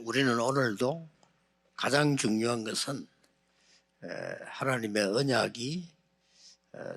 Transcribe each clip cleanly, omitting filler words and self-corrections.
우리는 오늘도 가장 중요한 것은 하나님의 언약이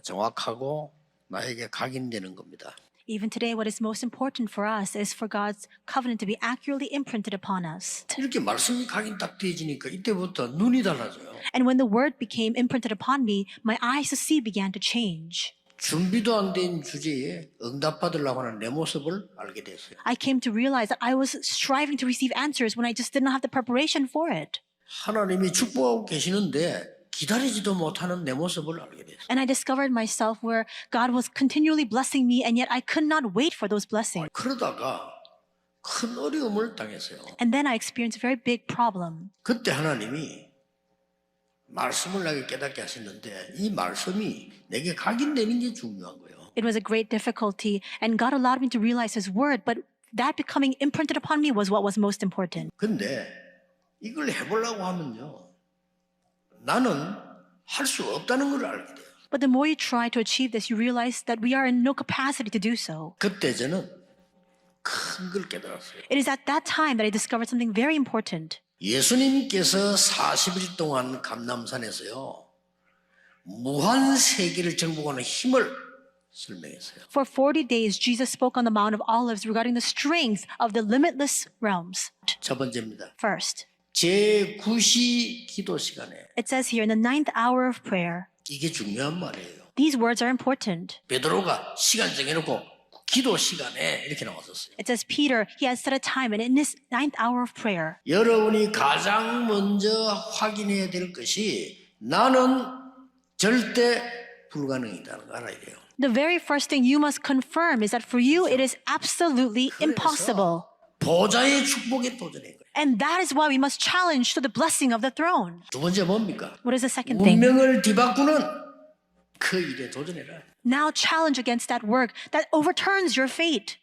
정확하고 나에게 각인되는 겁니다. Even today, what is most important for us is for God's covenant to be accurately imprinted upon us. 이렇게 말씀이 각인 딱 되어지니까 이때부터 눈이 달라져요. And when the word became imprinted upon me, my eyes to see began to change. 준비도 안 된 주제에 응답받으려고 하는 내 모습을 알게 됐어요. I came to realize that I was striving to receive answers when I just did not have the preparation for it. 하나님이 축복하고 계시는데 기다리지도 못하는 내 모습을 알게 됐어요. And I discovered myself where God was continually blessing me, and yet I could not wait for those blessings. 그러다가 큰 어려움을 당했어요. And then I experienced a very big problem. 그때 하나님이 말씀을 나에게 깨닫게 하셨는데 이 말씀이 내게 각인되는 게 중요한 거예요. It was a great difficulty, and God allowed me to realize His word, but that becoming imprinted upon me was what was most important. 근데 이걸 해보려고 하면요, 나는 할 수 없다는 걸 알게 돼요. But the more you try to achieve this, you realize that we are in no capacity to do so. 그때 저는 큰 걸 깨달았어요. It is at that time that I discovered something very important. 예수님께서 40일 동안 감람산에서요, 무한 세계를 정복하는 힘을 설명했어요. For 40 days, Jesus spoke on the Mount of Olives regarding the strength of the limitless realms. 첫 번째입니다. First, 제9시 기도 시간에 it says here in the 9th hour of prayer, 이게 중요한 말이에요. these words are important. 베드로가 시간 정해놓고 기도 시간에 이렇게 나왔었어요. It says Peter, he has set a time, and in this 9th hour of prayer, 여러분이 가장 먼저 확인해야 될 것이 나는 절대 불가능이다는 걸 알아야 돼요. the very first thing you must confirm is that for you it is absolutely impossible. 보좌의 축복에 도전한 거예요. And that is why we must challenge to the blessing of the throne. 두 번째 뭡니까? What is the second thing? 운명을 뒤바꾸는 그 일에 도전해라. Now challenge against that work that overturns your fate.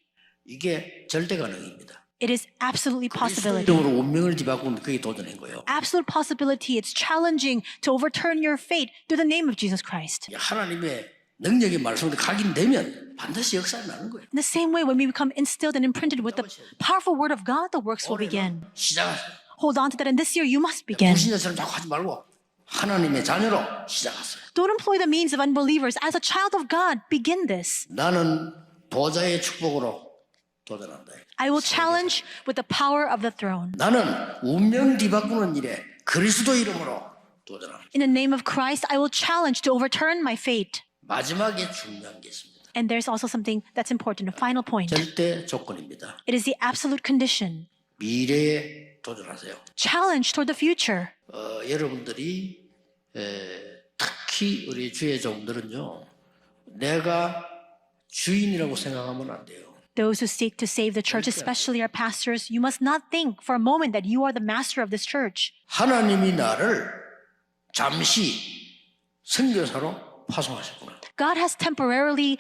이게 절대 가능입니다. It is absolutely possibility. 그리스도로 운명을 뒤바꾸는 그게 도전한 거예요. Absolute possibility. It's challenging to overturn your fate through the name of Jesus Christ. 하나님의 능력의 말씀으로 각인되면 반드시 역사가 나는 거예요. In the same way, when we become instilled and imprinted with the powerful word of God, the works will begin. 시작하세요. Hold on to that, and this year you must begin. 불신자처럼 자꾸 하지 말고 하나님의 자녀로 시작하세요. Don't employ the means of unbelievers. As a child of God, begin this. 나는 보좌의 축복으로 도전한다. I will challenge with the power of the throne. 나는 운명 뒤바꾸는 일에 그리스도 이름으로 도전한다. In the name of Christ, I will challenge to overturn my fate. 마지막에 중요한 게 있습니다. And there's also something that's important, a final point. 절대 조건입니다. It is the absolute condition. 미래에 도전하세요. Challenge toward the future. 여러분들이 특히 우리 주의 종들은요, 내가 주인이라고 생각하면 안 돼요. Those who seek to save the church, especially our pastors, you must not think for a moment that you are the master of this church. 하나님이 나를 잠시 선교사로 파송하셨구나. God has temporarily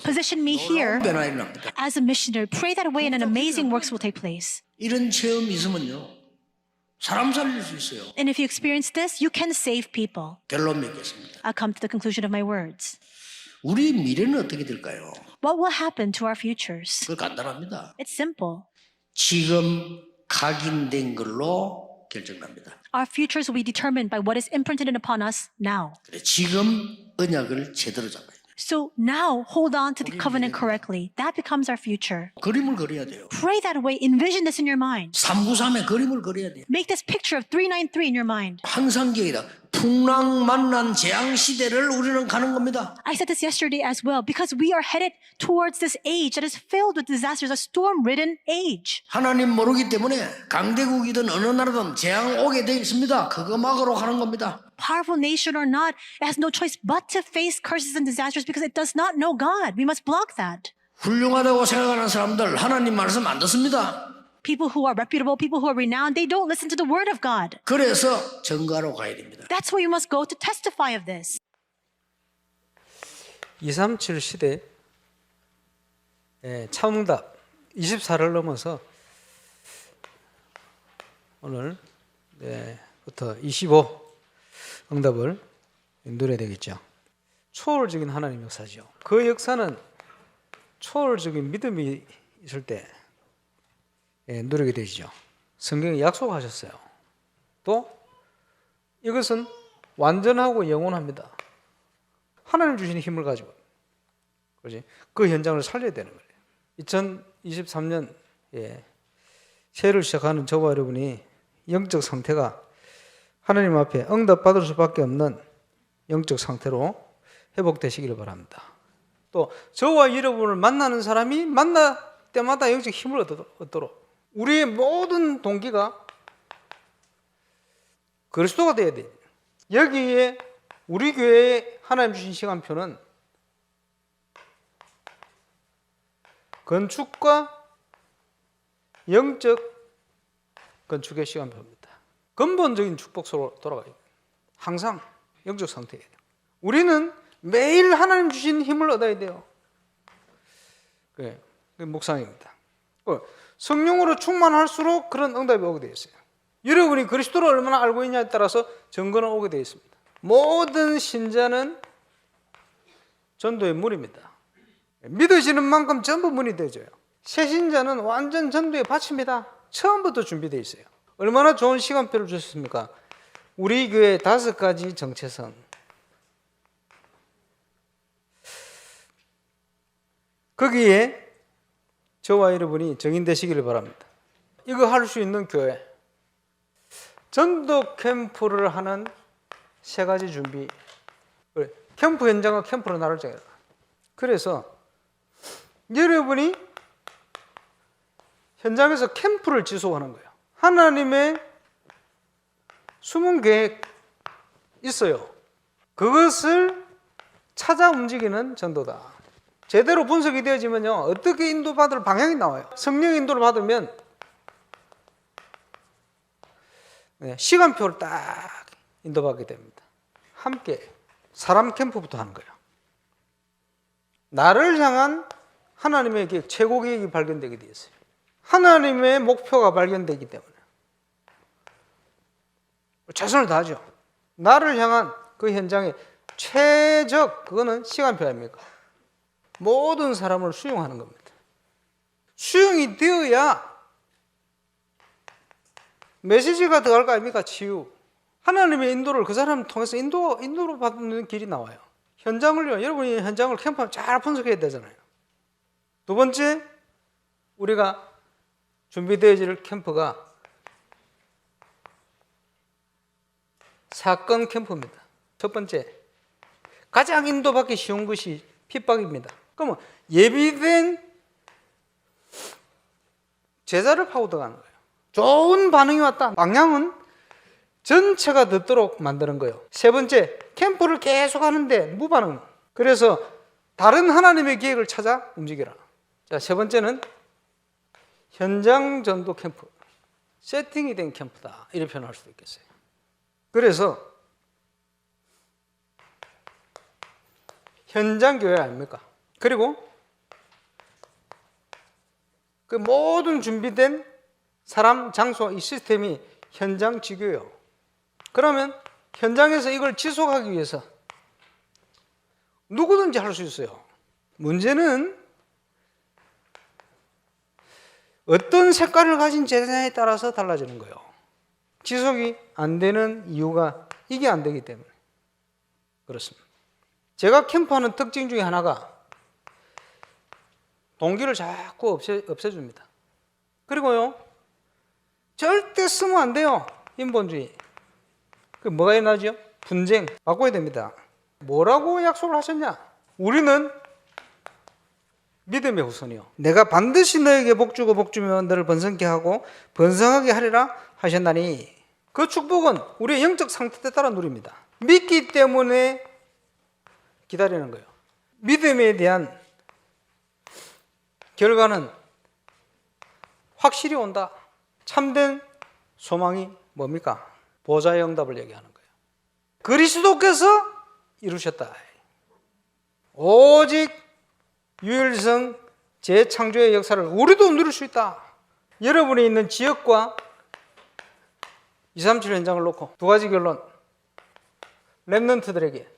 positioned me here 변화 일어납니다. as a missionary. Pray that way and an amazing works will take place. 이런 체험이 있으면요, 사람 살릴 수 있어요. And if you experience this, you can save people. 결론 맺겠습니다. I'll come to the conclusion of my words. 우리 미래는 어떻게 될까요? What will happen to our futures? 그거 간단합니다. It's simple. 지금 각인된 걸로 결정납니다. Our futures will be determined by what is imprinted upon us now. 그래, 지금 언약을 제대로 잡아야 돼요. So now hold on to the covenant correctly. That becomes our future. 그림을 그려야 돼요. Pray that way. Envision this in your mind. 393의 그림을 그려야 돼요. Make this picture of 393 in your mind. 항상 기억이다. 풍랑만난 재앙 시대를 우리는 가는 겁니다. I said this yesterday as well because we are headed towards this age that is filled with disasters, a storm-ridden age. 하나님 모르기 때문에 강대국이든 어느 나라든 재앙 오게 돼 있습니다. 그거 막으러 가는 겁니다. Powerful nation or not, it has no choice but to face curses and disasters because it does not know God. We must block that. 훌륭하다고 생각하는 사람들 하나님 말씀 안 듣습니다. People who are reputable, people who are renowned, they don't listen to the word of God. 그래서 증거하러 가야 됩니다. That's where you must go to testify of this. 237 시대 참응답 24를 넘어서 오늘부터 25 응답을 누려야 되겠죠. 초월적인 하나님 역사죠. 그 역사는 초월적인 믿음이 있을 때 누리게 되죠. 성경에 약속하셨어요. 또 이것은 완전하고 영원합니다. 하나님 주시는 힘을 가지고 그렇지? 그 현장을 살려야 되는 거예요. 2023년 새해를 시작하는 저와 여러분이 영적 상태가 하나님 앞에 응답받을 수밖에 없는 영적 상태로 회복되시기를 바랍니다. 또 저와 여러분을 만나는 사람이 만날 때마다 영적 힘을 얻도록 우리의 모든 동기가 그리스도가 되어야 돼요. 여기에 우리 교회에 하나님 주신 시간표는 건축과 영적 건축의 시간표입니다. 근본적인 축복으로 돌아가요. 항상 영적 상태예요. 우리는 매일 하나님 주신 힘을 얻어야 돼요. 그게 묵상입니다. 성령으로 충만할수록 그런 응답이 오게 되어 있어요. 여러분이 그리스도를 얼마나 알고 있냐에 따라서 증거는 오게 되어 있습니다. 모든 신자는 전도의 문입니다. 믿으시는 만큼 전부 문이 되어져요. 새 신자는 완전 전도의 밭입니다. 처음부터 준비되어 있어요. 얼마나 좋은 시간표를 주셨습니까? 우리 교회 5가지 정체성. 거기에 저와 여러분이 정인되시기를 바랍니다. 이거 할 수 있는 교회. 전도 캠프를 하는 3가지 준비. 캠프 현장과 캠프로 나눌 정해요. 그래서 여러분이 현장에서 캠프를 지속하는 거예요. 하나님의 숨은 계획 있어요. 그것을 찾아 움직이는 전도다. 제대로 분석이 되어지면요, 어떻게 인도받을 방향이 나와요. 성령 인도를 받으면 시간표를 딱 인도받게 됩니다. 함께 사람 캠프부터 하는 거예요. 나를 향한 하나님의 계획, 최고 계획이 발견되게 되어 있어요. 하나님의 목표가 발견되기 때문에 최선을 다하죠. 나를 향한 그 현장의 최적, 그거는 시간표 아닙니까? 모든 사람을 수용하는 겁니다. 수용이 되어야 메시지가 들어갈 거 아닙니까? 치유. 하나님의 인도를 그 사람을 통해서 인도로 받는 길이 나와요. 현장을요, 여러분이 현장을 캠프하면 잘 분석해야 되잖아요. 두 번째, 우리가 준비되어질 캠프가 사건 캠프입니다. 첫 번째, 가장 인도받기 쉬운 것이 핍박입니다. 그러면 예비된 제자를 파고 들어가는 거예요. 좋은 반응이 왔다. 방향은 전체가 듣도록 만드는 거예요. 세 번째, 캠프를 계속 하는데 무반응. 그래서 다른 하나님의 계획을 찾아 움직여라. 자, 세 번째는 현장 전도 캠프. 세팅이 된 캠프다. 이렇게 표현할 수도 있겠어요. 그래서 현장 교회 아닙니까? 그리고 그 모든 준비된 사람, 장소, 이 시스템이 현장 지교예요. 그러면 현장에서 이걸 지속하기 위해서 누구든지 할 수 있어요. 문제는 어떤 색깔을 가진 제자에 따라서 달라지는 거예요. 지속이 안 되는 이유가 이게 안 되기 때문에 그렇습니다. 제가 캠프하는 특징 중에 하나가 동기를 자꾸 없애줍니다. 그리고요, 절대 쓰면 안 돼요. 인본주의. 그 뭐가 일어나죠? 분쟁. 바꿔야 됩니다. 뭐라고 약속을 하셨냐? 우리는 믿음의 후손이요. 내가 반드시 너에게 복주고 복주면 너를 번성케 하고 번성하게 하리라 하셨나니, 그 축복은 우리의 영적 상태에 따라 누립니다. 믿기 때문에 기다리는 거예요. 믿음에 대한 결과는 확실히 온다. 참된 소망이 뭡니까? 보좌의 응답을 얘기하는 거예요. 그리스도께서 이루셨다. 오직 유일성 재창조의 역사를 우리도 누릴 수 있다. 여러분이 있는 지역과 237 현장을 놓고 2가지 결론. 렘넌트들에게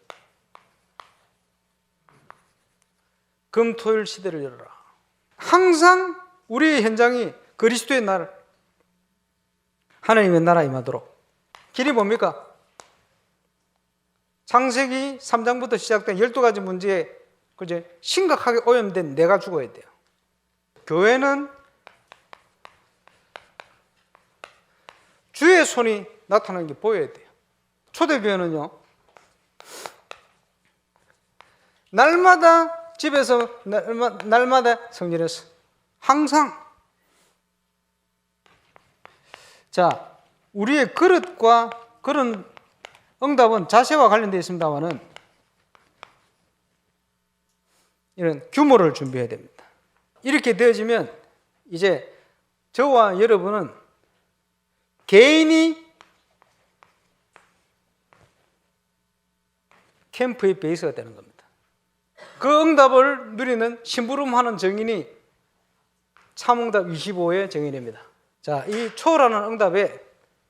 금, 토, 일 시대를 열어라. 항상 우리의 현장이 그리스도의 날, 하나님의 나라 임하도록. 길이 뭡니까? 창세기 3장부터 시작된 12가지 문제에 그제 심각하게 오염된 내가 죽어야 돼요. 교회는 주의 손이 나타나는 게 보여야 돼요. 초대교회는요, 날마다 집에서 날마다 성전에서 항상. 자, 우리의 그릇과 그런 응답은 자세와 관련되어 있습니다만은 이런 규모를 준비해야 됩니다. 이렇게 되어지면 이제 저와 여러분은 개인이 캠프의 베이스가 되는 겁니다. 그 응답을 누리는 심부름하는 증인이 참응답 25의 증인입니다. 자, 이 초월하는 응답에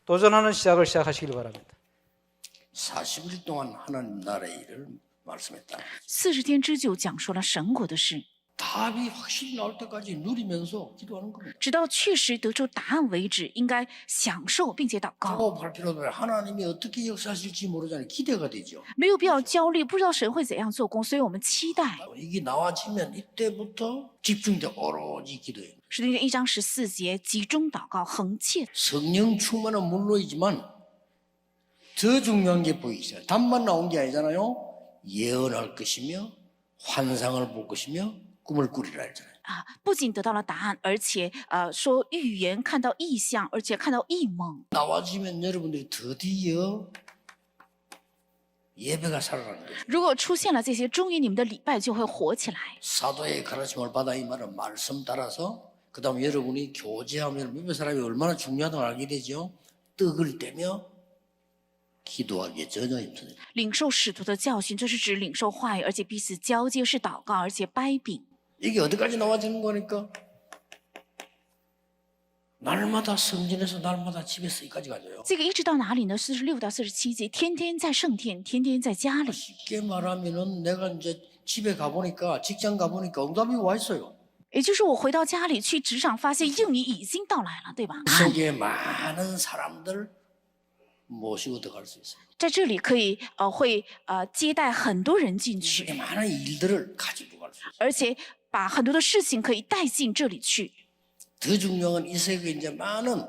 도전하는 시작을 시작하시길 바랍니다. 40일 동안 하나님 나라의 일을 말씀했다. 40天之久讲述了神国的事， 답이 확실히 나올 때까지 누리면서 기도하는 겁니다. 直到确实得出答案为止，应该享受并且祷告， 조급할 필요도 없어요. 하나님이 어떻게 역사하실지 모르잖아요. 기대가 되죠. 没有必要焦虑，不知道神会怎样做工，所以我们期待。 이게 나와지면 이때부터 집중돼 오로지 기도해요. 使徒行传1章14节，集中祷告，恒切。 성령 충만은 물론이지만 더 중요한 게 보이기 시작해요. 답만 나온 게 아니잖아요. 예언할 것이며 환상을 볼 것이며 꿈을 꾸리라 했잖아요. 啊，不仅得到了答案，而且说预言，看到异象，而且看到异梦。 나와지면 여러분들이 드디어 예배가 살아나는 거죠. 如果出现了这些，终于你们的礼拜就会活起来。 사도의 가르침을 받아 이 말은 말씀 따라서 그 다음 여러분이 교제하면 몇몇 사람이 얼마나 중요하다고 알게 되죠. 떡을 떼며 기도하기에 전혀 힘듭니다. 领受使徒的教训，这是指领受话语，而且彼此交接，是祷告，而且掰饼。 이게 어디까지 나와지는 거니까? 날마다 성전에서 날마다 집에서 여기까지 가져요. 这个一直到哪里呢？46到47节，天天在圣殿，天天在家里。 쉽게 말하면은 내가 이제 집에 가보니까 직장 가보니까 응답이 와 있어요. 也就是我回到家里去职场，发现应允已经到来了，对吧？ 속에 많은 사람들 모시고 들어갈 수 있어요. 在这里可以会接待很多人进去， 속에 많은 일들을 가지고 갈 수 있어요. 而且把很多的事情可以带进这里去。 더 중요한 이 세계에 이제 많은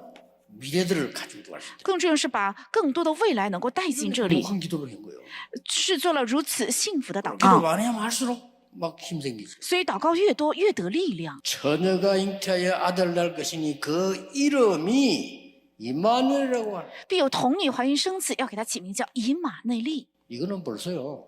미래들을 가지고 들어갈 수 있어요. 更重要是把更多的未来能够带进这里， 큰 기도를 한 거예요. 是做了如此幸福的祷 기도 告。 많이 하면 할수록 막 힘 생기죠. 所以祷告越多，越得力量。 처녀가 잉태하여 아들 낳을 것이니 그 이름이 이마누엘이라고 하는. 必有童女怀孕生子，要给他起名叫以马内利。 이거는 벌써요.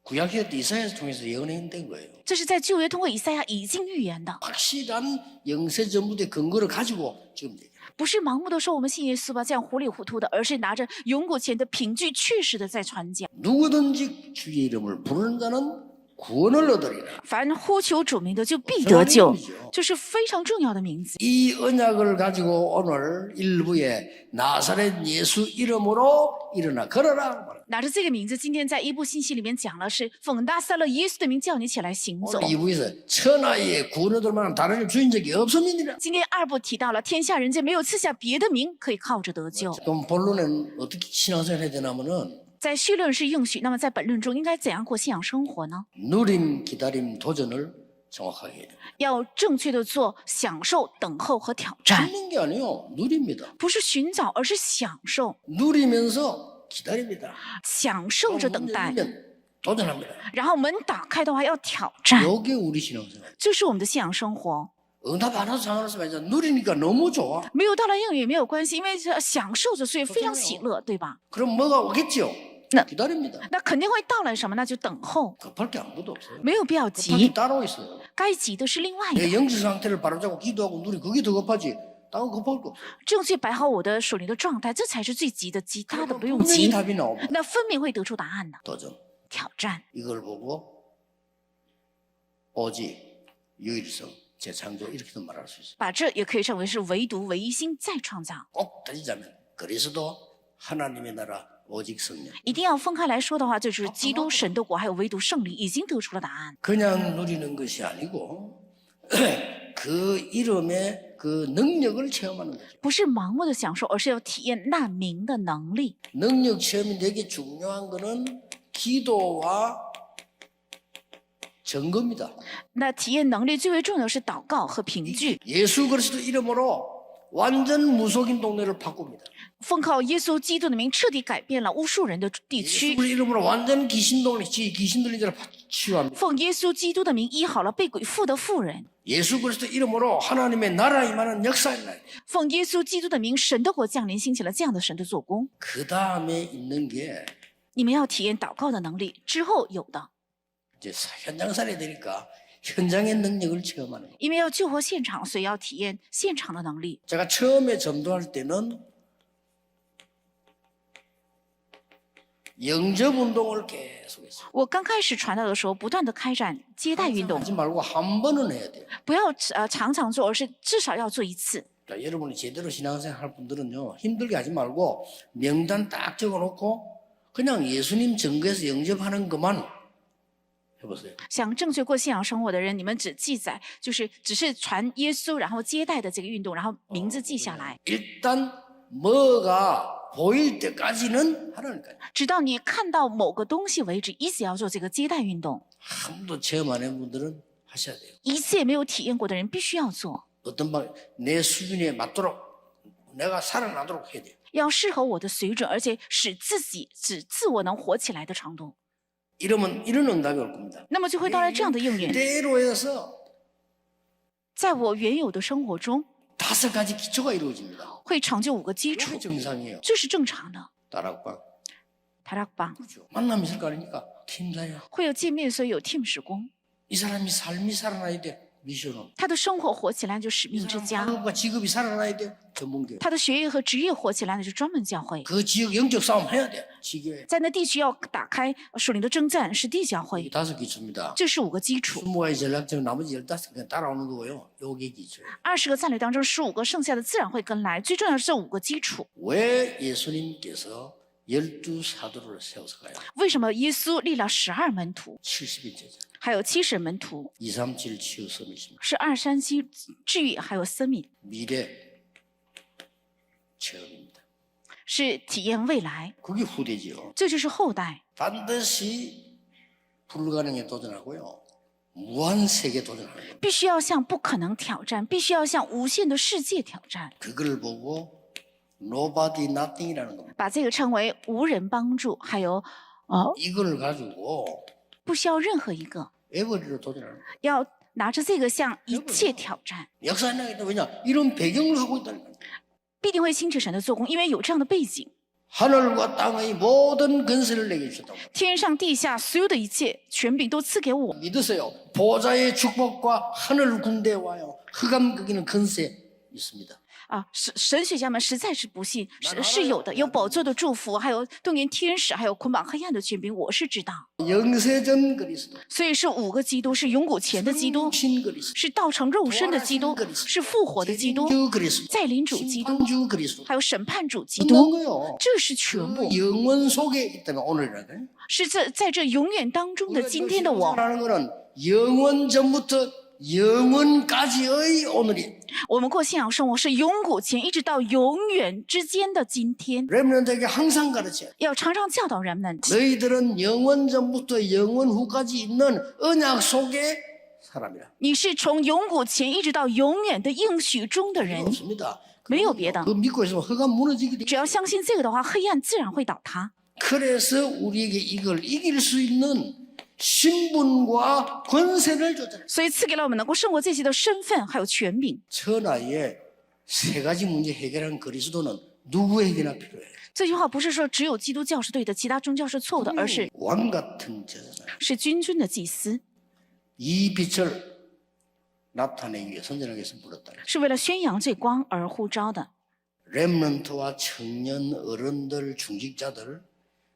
구약시대 때 이사야서 통해서 예언된 거예요. 这是在旧约通过以赛亚已经预言的， 확실한 영세 전부의 근거를 가지고 지금 얘기해요. 不是盲目的说我们信耶稣吧，这样糊里糊涂的，而是拿着永古前的凭据，确实的在传讲。 누구든지 주의 이름을 부르는 자는 구원을 얻으리라. 凡呼求主名的，就必得救，这是非常重要的名字。 이 언약을 가지고 오늘 일부에 나사렛 예수 이름으로 일어나 걸어라. 拿着这个名字，今天在一部信息里面讲了，是奉拿撒勒耶稣的名叫你起来行走。 오늘 2부에서 천하의 구원 얻을 만한 다른 일 주인 적이 없음이니라. 今天二部提到了天下人间没有赐下别的名可以靠着得救。 그럼 본론은 어떻게 신앙생활 해야 되냐면은 在绪论是应许，那么在本论中应该怎样过信仰生活呢？ 누림, 기다림, 도전을 정확하게 해야 돼요. 要正确的做享受、等候和挑战， 찾는 게 아니에요. 누립니다. 不是寻找，而是享受， 누리면서 기다립니다. 享受着等待。 누리면 도전합니다. 然后门打开的话要挑战， 이게 우리 신앙생활. 这是我们的信仰生活。 응답 안 와도 상관없으면 이제 누리니까 너무 좋아. 没有到了应允没有关系，因为是享受着，所以非常喜乐，对吧？ 그럼 뭐가 오겠죠? 나- 기다립니다. 那肯定会到来什么？那就等候， 급할 게 아무것도 없어요. 没有必要 급할 急 게 ， 따로 있어요. 该急的是另外的。 내 영적 상태를 바로잡고 기도하고 누리 그게 더 급하지. 다른 거 급할 거 없어요. 正确摆好我的属灵的状态，这才是最急的，其他的不用 분명히 急。 답이 나옵니다. 那分明会得出答案的。 도전. 挑战， 이걸 보고 오직 유일성, 재창조 이렇게도 말할 수 있어요. 把这也可以称为是唯独、唯一性再创造。 꼭 따지자면 그리스도 하나님의 나라 오직 성령. 一定要分开来说的话，这就是基督、神的国还有唯独圣灵已经得出了答案。 그냥 누리는 것이 아니고 그 이름에 그 능력을 체험하는 거죠. 不是盲目的享受，而是要体验难民的能力。 능력 체험이 되게 중요한 거는 기도와 점검이다. 那体验能力最为重要的是祷告和凭据。 예수 그리스도 이름으로 완전 무속인 동네를 바꿉니다. 奉靠耶稣基督的名，彻底改变了巫术人的地 예수 区。 그리스도 이름으로 완전 귀신 동네 귀신 들린 자를 치유합니다. 奉耶稣基督的名，医好了被鬼附的妇人。 예수 그리스도 이름으로 하나님의 나라 임하는 역사가 일어나요. 奉耶稣基督的名，神的国降临，兴起了这样的神的做工。 그 다음에 있는 게 你们要体验祷告的能力，之后有的， 이제 현장 살아야 되니까 현장의 능력을 체험하는 거예요. 因为要救活现场，所以要体验现场的能力。 제가 처음에 전도할 때는 영접 운동을 계속했어요. 我刚开始传道的时候，不断的开展接待运动， 하지 말고 한 번은 해야 돼요. 不要常常做，而是至少要做一次。 자, 여러분이 제대로 신앙생활 할 분들은요, 힘들게 하지 말고 명단 딱 적어놓고 그냥 예수님 증거에서 영접하는 것만 해보세요. 想正确过信仰生活的人，你们只记载，只是传耶稣，然后接待的这个运动，然后名字记下来， 일단 뭐가 보일 때까지는 하라니까요. 直到你看到某个东西为止，一直要做这个接待运动。 한 번도 체험 안 해본 분들은 하셔야 돼요. 一次也没有体验过的人，必须要做， 어떤 내 수준에 맞도록 내가 살아나도록 해야 돼요. 要适合我的水准，而且使自我能活起来的程度。 이러면 이런 응답이 올 겁니다. 那么就会到来这样的应允， 그대로 해서 在我原有的生活中， 5가지 기초가 이루어집니다. 会成就5个基 그게 础， 정상이에요. 这是正常的。 다락방. 다락방 그죠. 만남 있을 거 아닙니까? 팀사야. 会有见面，所以有 team 施工。 이 사람이 삶이 살아나야 돼. 미션은. 他的生活活起来就使 이 命之 사람 家， 학업과 직업이 살아나야 돼. 전문교. 他的学业和职业活起来那是专门教会。 그 지역 영적 싸움 해야 돼. 지교에. 在那地区要打开属灵的征战，是地教 이 会， 5 기초입니다. 这是5个基础。 20가지 전략적 나머지 15개 그냥 따라오는 거고요. 요게 기초예요. 20个战略当中15个，剩下的自然会跟来。最重要的是这5个基础。 왜 예수님께서 12사도를 세웠을까요? 为什么耶稣立了12门徒， 70인 제자. 还有70门徒？ 237 치유 서밋입니다. 是237治愈，还有生命， 미래 체험입니다. 是体验未来， 그게 후대지요. 这就是后代。 반드시 불가능에 도전하고요. 무한 세계 도전하는 겁니다. 必须要向不可能挑战，必须要向无限的世界挑战， 그걸 보고 nobody nothing이라는 겁니다. 把这个称为无人帮助，还有이걸 가지고 不需要任何一个， 에버리로 도전하는 겁니다. 要拿着这个向一切挑战， 역사에 나겠다. 왜냐? 이런 배경을 갖고 있다는 거예요. 必定会兴起神的做工，因为有这样的背景。 하늘과 땅의 모든 근세를 내게 주셨다고. 天上地下所有的一切权柄都赐给我， 믿으세요. 보좌의 축복과 하늘 군대와요. 흑암 거기는 근세 있습니다. 神学家们实在是不信，是有的，有宝座的祝福，还有动员天使，还有捆绑黑暗的权柄，我是知道。 영세전 그리스도, 所以是5个基督，是永古前的基督， 신 그리스도, 是道成肉身的基督，是复活的基督， 주 그리스도, 再临主基督， 심판주 그리스도. 还有审判主基 끝난 督， 거요. 这是全部， 영원 속에 있기 때문에 오늘이라는. 是在这永远当中的今天的我。 라는 거는 영원 전부터 영원까지의 오늘이. 我们过信仰生活是永古前一直到永远之间的今天， 렘넌트에게 항상 가르쳐. 要常常教导人们， 너희들은 영원 전부터 영원 후까지 있는 언약 속의 사람이라. 你是从永古前一直到永远的应许中的人， 없습니다. 没有别的。 그 믿고 있으면 흑암 무너지게 돼. 只要相信这个的话，黑暗自然会倒塌。 그래서 우리에게 이걸 이길 수 있는 신분과 권세를 줬잖아요. 所以赐给了我们能够胜过这些的身份还有权柄。 천하의 3가지 문제 해결한 그리스도는 누구에게나 필요해요. 这句话不是说只有基督教是对的，其他宗教是错误的，而是 왕 같은 제사장. 是君尊的祭司， 이 빛을 나타내기 위해 선전하기 위해서 불렀다. 是为了宣扬这光而呼召的。 렘넌트와 청년, 어른들, 중직자들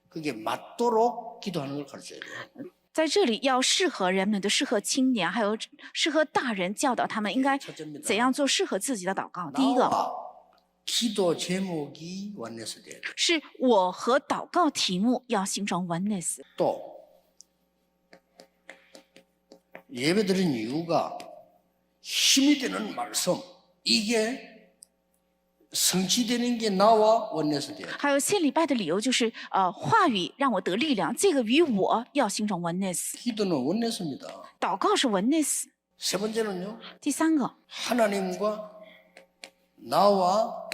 그게 맞도록 기도하는 걸 가르쳐야 돼요. 在这里要适合人们的，适合青年，还有适合大人，教导他们应该 첫째입니다. 怎样做适合自己的祷告。第一个 나와 기도 제목이 원내스 돼야 돼. 是我和祷告题目要形成 oneness。 또 예배드린 이유가 힘이 되는 말씀 이게 성취되는 게 나와 원내에서 돼요. 还有献礼拜的理由就是话语让我得力量，这个与我要形成 oneness。 기도는 원내서입니다. 祷告是 oneness。 세 번째는요. 第三个 하나님과 나와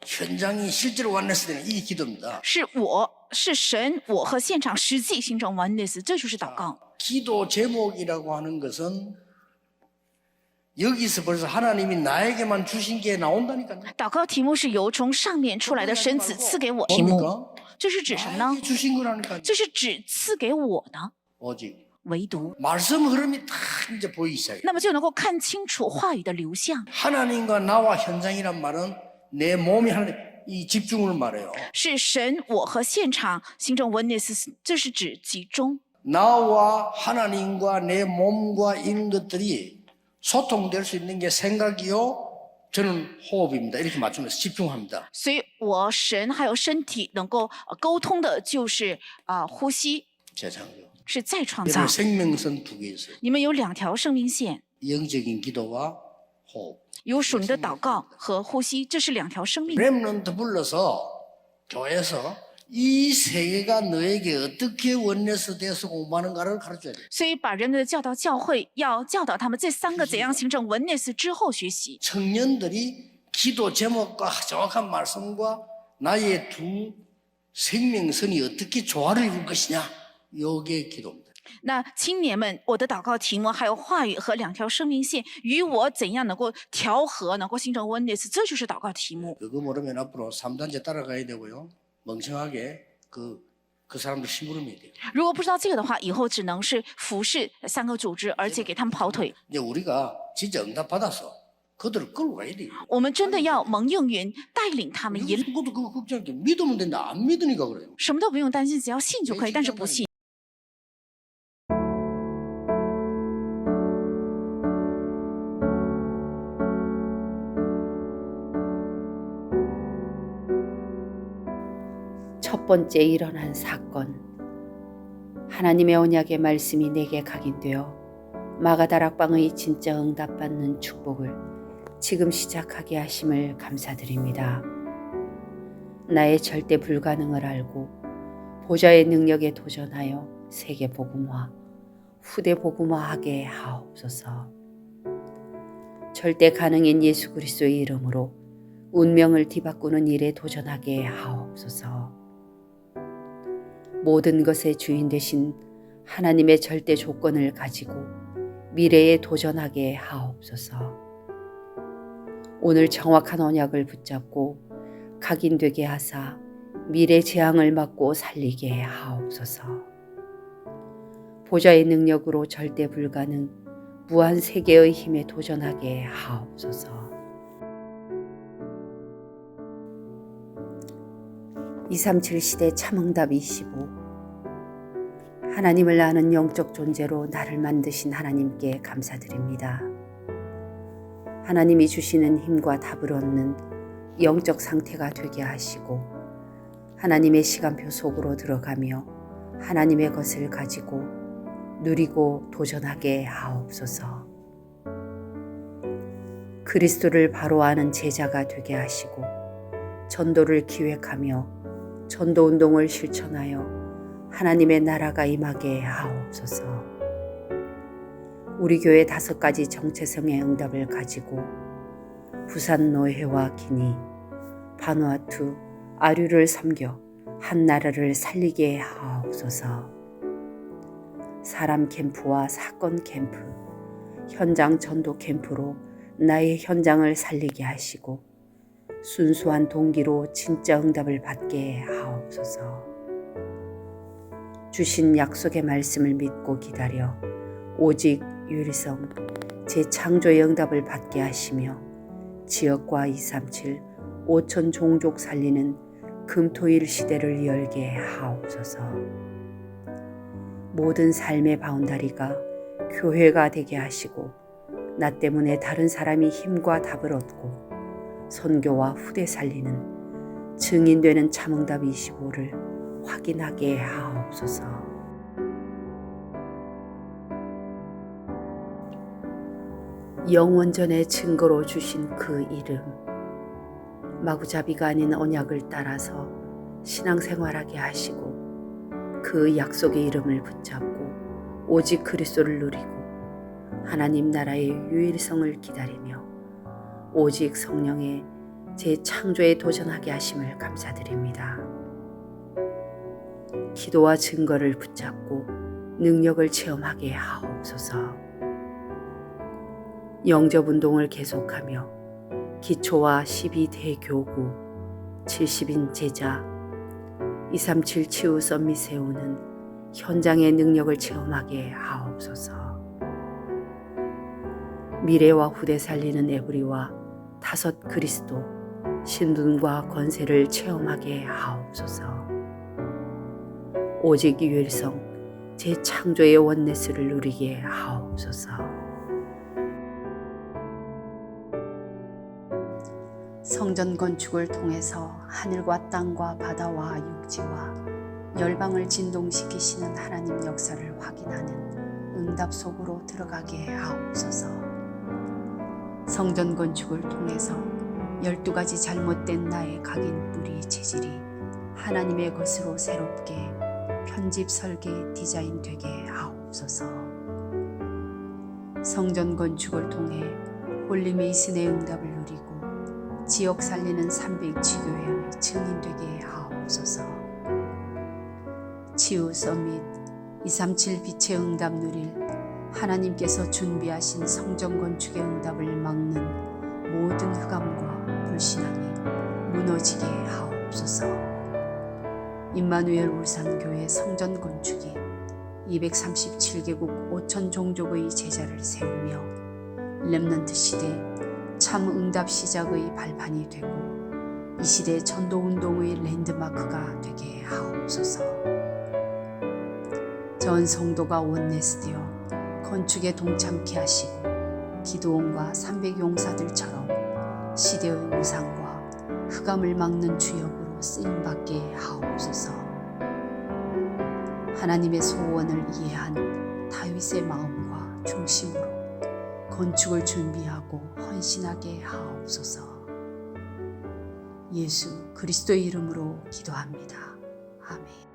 현장이 실제로 원내서 되는 이 기도입니다. 是神，我和现场实际形成 oneness， 这就是祷告。 기도 제목이라고 하는 것은 여기서 벌써 하나님이 나에게만 주신 게 나온다니까요. 祷告题目是由从上面出来的神子赐给我题目， 뭡니까? 这是指什么呢？ 나에게 주신 거라니까요. 这是指赐给我的， 오직 唯独， 말씀 흐름이 다 이제 보이기 시작해요. 那么就能够看清楚话语的流向。 하나님과 나와 현장이란 말은 내 몸이 하는 이 집중을 말해요. 是神，我和现场形成 oneness， 这是指集中。 나와 하나님과 내 몸과 이런 것들이 소통될 수 있는 게 생각이요. 저는 호흡입니다. 이렇게 맞추면서 집중합니다. 所以我神还有身体能够沟通的就是呼吸， 재창조. 是再创造 여러분 。 생명선 두 개 있어요. 你们有2条生命线， 영적인 기도와 호흡. 有属灵的祷告和呼吸，这是2条生命。 렘넌트 불러서 교회에서 이 세 개가 너에게 어떻게 원내서 돼서 공부하는가를 가르쳐야 돼요. 所以把人们的教导教会要教导他们这3个怎样形成 oneness 之后学习。 청년들이 기도 제목과 정확한 말씀과 나의 두 생명선이 어떻게 조화를 이룰 것이냐, 이게 기도입니다. 那青年们，我的祷告题目还有话语和2条生命线与我怎样能够调和，能够形成 oneness， 这就是祷告题目。 그거 모르면 앞으로 3단체 따라가야 되고요. 멍청하게 그 사람들 심부름해야 돼요. 如果不知道这个的话，以后只能是服侍3个组织，而且给他们跑腿。 이제 우리가 진짜 응답 받아서 그들을 끌고 가야 돼요. 我们真的要蒙应允，带领他们引， 그것도 그거 걱정할 게 믿으면 된다. 안 믿으니까 그래요. 什么都不用担心，只要信就可以。但是不信。 첫 번째 일어난 사건. 하나님의 언약의 말씀이 내게 각인되어 마가다락방의 진짜 응답받는 축복을 지금 시작하게 하심을 감사드립니다. 나의 절대 불가능을 알고 보좌의 능력에 도전하여 세계 복음화, 후대 복음화하게 하옵소서. 절대 가능인 예수 그리스도의 이름으로 운명을 뒤바꾸는 일에 도전하게 하옵소서. 모든 것의 주인 되신 하나님의 절대 조건을 가지고 미래에 도전하게 하옵소서. 오늘 정확한 언약을 붙잡고 각인되게 하사 미래 재앙을 막고 살리게 하옵소서. 보좌의 능력으로 절대 불가능 무한 세계의 힘에 도전하게 하옵소서. 237 시대 참응답 25. 하나님을 아는 영적 존재로 나를 만드신 하나님께 감사드립니다. 하나님이 주시는 힘과 답을 얻는 영적 상태가 되게 하시고 하나님의 시간표 속으로 들어가며 하나님의 것을 가지고 누리고 도전하게 하옵소서. 그리스도를 바로 아는 제자가 되게 하시고 전도를 기획하며 전도운동을 실천하여 하나님의 나라가 임하게 하옵소서. 우리 교회 5가지 정체성의 응답을 가지고 부산 노회와 기니, 바누아투, 아류를 섬겨 한 나라를 살리게 하옵소서. 사람 캠프와 사건 캠프, 현장 전도 캠프로 나의 현장을 살리게 하시고 순수한 동기로 진짜 응답을 받게 하옵소서. 주신 약속의 말씀을 믿고 기다려 오직 유리성, 재창조의 응답을 받게 하시며 지역과 237, 5천 종족 살리는 금토일 시대를 열게 하옵소서. 모든 삶의 바운다리가 교회가 되게 하시고 나 때문에 다른 사람이 힘과 답을 얻고 선교와 후대 살리는 증인되는 참응답 25를 확인하게 하옵소서. 영원전의 증거로 주신 그 이름, 마구잡이가 아닌 언약을 따라서 신앙생활하게 하시고 그 약속의 이름을 붙잡고 오직 그리스도를 누리고 하나님 나라의 유일성을 기다리며 오직 성령의 재창조에 도전하게 하심을 감사드립니다. 기도와 증거를 붙잡고 능력을 체험하게 하옵소서. 영접운동을 계속하며 기초와 12대교구, 70인 제자, 237 치유 썸밋 세우는 현장의 능력을 체험하게 하옵소서. 미래와 후대 살리는 에브리와 5 그리스도, 신분과 권세를 체험하게 하옵소서. 오직 유일성, 재창조의 원네스를 누리게 하옵소서. 성전 건축을 통해서 하늘과 땅과 바다와 육지와 열방을 진동시키시는 하나님 역사를 확인하는 응답 속으로 들어가게 하옵소서. 성전 건축을 통해서 12가지 잘못된 나의 각인 뿌리 체질이 하나님의 것으로 새롭게 편집 설계 디자인 되게 하옵소서. 성전 건축을 통해 홀리메이슨의 응답을 누리고 지역 살리는 300지교회의 증인 되게 하옵소서. 치유 서밋 237 빛의 응답 누릴 하나님께서 준비하신 성전 건축의 응답을 막는 모든 흑암과 불신앙이 무너지게 하옵소서. 임마누엘 울산교회 성전 건축이 237개국 5천 종족의 제자를 세우며 렘넌트 시대 참 응답 시작의 발판이 되고 이 시대 전도운동의 랜드마크가 되게 하옵소서. 전 성도가 원네스되어 건축에 동참케 하시고 기도원과 300용사들처럼 시대의 우상과 흑암을 막는 주역으로 쓰임받게 하옵소서. 하나님의 소원을 이해한 다윗의 마음과 중심으로 건축을 준비하고 헌신하게 하옵소서. 예수 그리스도의 이름으로 기도합니다. 아멘.